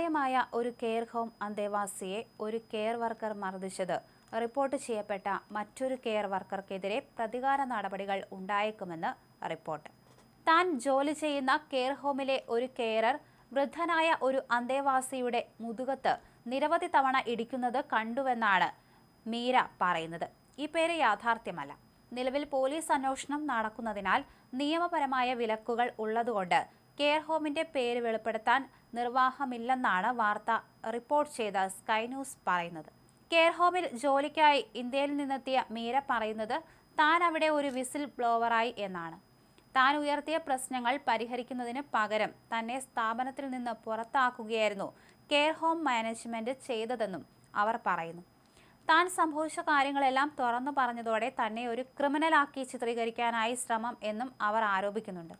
ശ്രദ്ധേയമായ ഒരു care home അന്തേവാസിയെ ഒരു കെയർ വർക്കർ മർദ്ദിച്ചത് റിപ്പോർട്ട് ചെയ്യപ്പെട്ട മറ്റൊരു കെയർ വർക്കർക്കെതിരെ പ്രതികാര നടപടികൾ ഉണ്ടായേക്കുമെന്ന് റിപ്പോർട്ട്. താൻ ജോലി ചെയ്യുന്ന കെയർ ഹോമിലെ ഒരു കെയറർ വൃദ്ധനായ ഒരു അന്തേവാസിയുടെ മുതുകത്ത് നിരവധി തവണ ഇടിക്കുന്നത് കണ്ടുവെന്നാണ് മീര പറയുന്നത്. ഈ പേര് യാഥാർത്ഥ്യമല്ല. നിലവിൽ പോലീസ് അന്വേഷണം നടക്കുന്നതിനാൽ നിയമപരമായ വിലക്കുകൾ ഉള്ളതുകൊണ്ട് കെയർ ഹോമിന്റെ പേര് വെളിപ്പെടുത്താൻ നിർവാഹമില്ലെന്നാണ് വാർത്ത റിപ്പോർട്ട് ചെയ്ത സ്കൈ ന്യൂസ് പറയുന്നത്. കെയർ ഹോമിൽ ജോലിക്കായി ഇന്ത്യയിൽ നിന്നെത്തിയ മീര പറയുന്നത് താൻ അവിടെ ഒരു വിസിൽ ബ്ലോവറായി എന്നാണ്. താൻ ഉയർത്തിയ പ്രശ്നങ്ങൾ പരിഹരിക്കുന്നതിന് പകരം തന്നെ സ്ഥാപനത്തിൽ നിന്ന് പുറത്താക്കുകയായിരുന്നു കെയർ ഹോം മാനേജ്മെന്റ് ചെയ്തതെന്നും അവർ പറയുന്നു. താൻ സംഭവിച്ച കാര്യങ്ങളെല്ലാം തുറന്നു പറഞ്ഞതോടെ തന്നെ ഒരു ക്രിമിനലാക്കി ചിത്രീകരിക്കാനായി ശ്രമം എന്നും അവർ ആരോപിക്കുന്നുണ്ട്.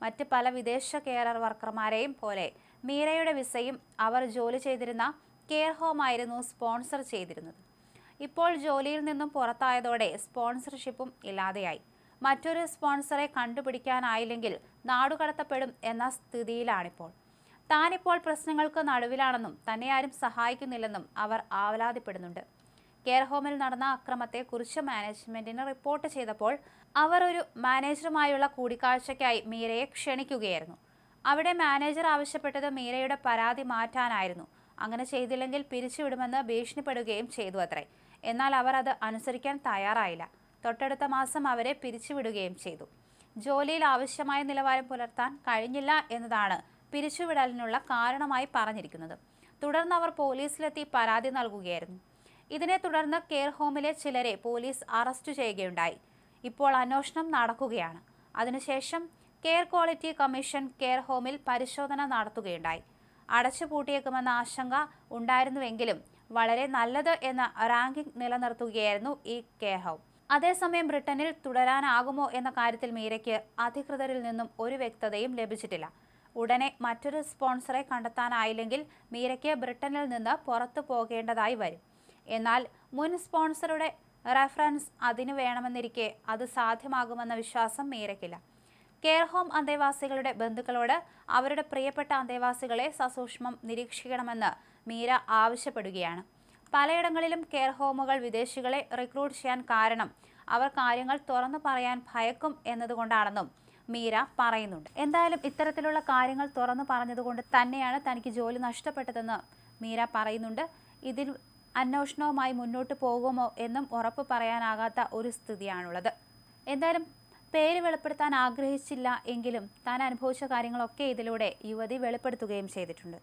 മറ്റ് പല വിദേശ കെയർ വർക്കർമാരെയും പോലെ മീരയുടെ വിസയും അവർ ജോലി ചെയ്തിരുന്ന കെയർ ഹോമായിരുന്നു സ്പോൺസർ ചെയ്തിരുന്നത്. ഇപ്പോൾ ജോലിയിൽ നിന്നും പുറത്തായതോടെ സ്പോൺസർഷിപ്പും ഇല്ലാതെയായി. മറ്റൊരു സ്പോൺസറെ കണ്ടുപിടിക്കാനായില്ലെങ്കിൽ നാടുകടത്തപ്പെടും എന്ന സ്ഥിതിയിലാണിപ്പോൾ. താനിപ്പോൾ പ്രശ്നങ്ങൾക്ക് നടുവിലാണെന്നും തന്നെ ആരും സഹായിക്കുന്നില്ലെന്നും അവർ ആവലാതിപ്പെടുന്നുണ്ട്. കെയർ ഹോമിൽ നടന്ന അക്രമത്തെക്കുറിച്ച് മാനേജ്മെന്റിന് റിപ്പോർട്ട് ചെയ്തപ്പോൾ അവർ ഒരു മാനേജറുമായുള്ള കൂടിക്കാഴ്ചയ്ക്കായി മീരയെ ക്ഷണിക്കുകയായിരുന്നു. അവിടെ മാനേജർ ആവശ്യപ്പെട്ടത് മീരയുടെ പരാതി മാറ്റാനായിരുന്നു. അങ്ങനെ ചെയ്തില്ലെങ്കിൽ പിരിച്ചുവിടുമെന്ന് ഭീഷണിപ്പെടുകയും ചെയ്തു അത്രേ. എന്നാൽ അവർ അത് അനുസരിക്കാൻ തയ്യാറായില്ല. തൊട്ടടുത്ത മാസം അവരെ പിരിച്ചുവിടുകയും ചെയ്തു. ജോലിയിൽ ആവശ്യമായ നിലവാരം പുലർത്താൻ കഴിഞ്ഞില്ല എന്നതാണ് പിരിച്ചുവിടലിനുള്ള കാരണമായി പറഞ്ഞിരിക്കുന്നത്. തുടർന്ന് അവർ പോലീസിലെത്തി പരാതി നൽകുകയായിരുന്നു. ഇതിനെ തുടർന്ന് കെയർ ഹോമിലെ ചിലരെ പോലീസ് അറസ്റ്റ് ചെയ്യുകയുണ്ടായി. ഇപ്പോൾ അന്വേഷണം നടക്കുകയാണ്. അതിനുശേഷം കെയർ ക്വാളിറ്റി കമ്മീഷൻ കെയർ ഹോമിൽ പരിശോധന നടത്തുകയുണ്ടായി. അടച്ചുപൂട്ടിയേക്കുമെന്ന ആശങ്ക ഉണ്ടായിരുന്നുവെങ്കിലും വളരെ നല്ലത് എന്ന റാങ്കിംഗ് നിലനിർത്തുകയായിരുന്നു ഈ കെയർ ഹോം. അതേസമയം ബ്രിട്ടനിൽ തുടരാനാകുമോ എന്ന കാര്യത്തിൽ മീരയ്ക്ക് അധികൃതരിൽ നിന്നും ഒരു വ്യക്തതയും ലഭിച്ചിട്ടില്ല. ഉടനെ മറ്റൊരു സ്പോൺസറെ കണ്ടെത്താനായില്ലെങ്കിൽ മീരയ്ക്ക് ബ്രിട്ടനിൽ നിന്ന് പുറത്തു പോകേണ്ടതായി വരും. എന്നാൽ മുൻ സ്പോൺസറുടെ റെഫറൻസ് അതിനു വേണമെന്നിരിക്കെ അത് സാധ്യമാകുമെന്ന വിശ്വാസം മീരയ്ക്കില്ല. കെയർ ഹോം അന്തേവാസികളുടെ ബന്ധുക്കളോട് അവരുടെ പ്രിയപ്പെട്ട അന്തേവാസികളെ സസൂക്ഷ്മം നിരീക്ഷിക്കണമെന്ന് മീര ആവശ്യപ്പെടുകയാണ്. പലയിടങ്ങളിലും കെയർ ഹോമുകൾ വിദേശികളെ റിക്രൂട്ട് ചെയ്യാൻ കാരണം അവർ കാര്യങ്ങൾ തുറന്നു പറയാൻ ഭയക്കും എന്നതുകൊണ്ടാണെന്നും മീര പറയുന്നുണ്ട്. എന്തായാലും ഇത്തരത്തിലുള്ള കാര്യങ്ങൾ തുറന്നു പറഞ്ഞതുകൊണ്ട് തന്നെയാണ് തനിക്ക് ജോലി നഷ്ടപ്പെട്ടതെന്ന് മീര പറയുന്നുണ്ട്. ഇതിൽ അന്വേഷണവുമായി മുന്നോട്ട് പോകുമോ എന്നും ഉറപ്പ് പറയാനാകാത്ത ഒരു സ്ഥിതിയാണുള്ളത്. എന്തായാലും പേര് വെളിപ്പെടുത്താൻ ആഗ്രഹിച്ചില്ല എങ്കിലും താൻ അനുഭവിച്ച കാര്യങ്ങളൊക്കെ ഇതിലൂടെ യുവതി വെളിപ്പെടുത്തുകയും ചെയ്തിട്ടുണ്ട്.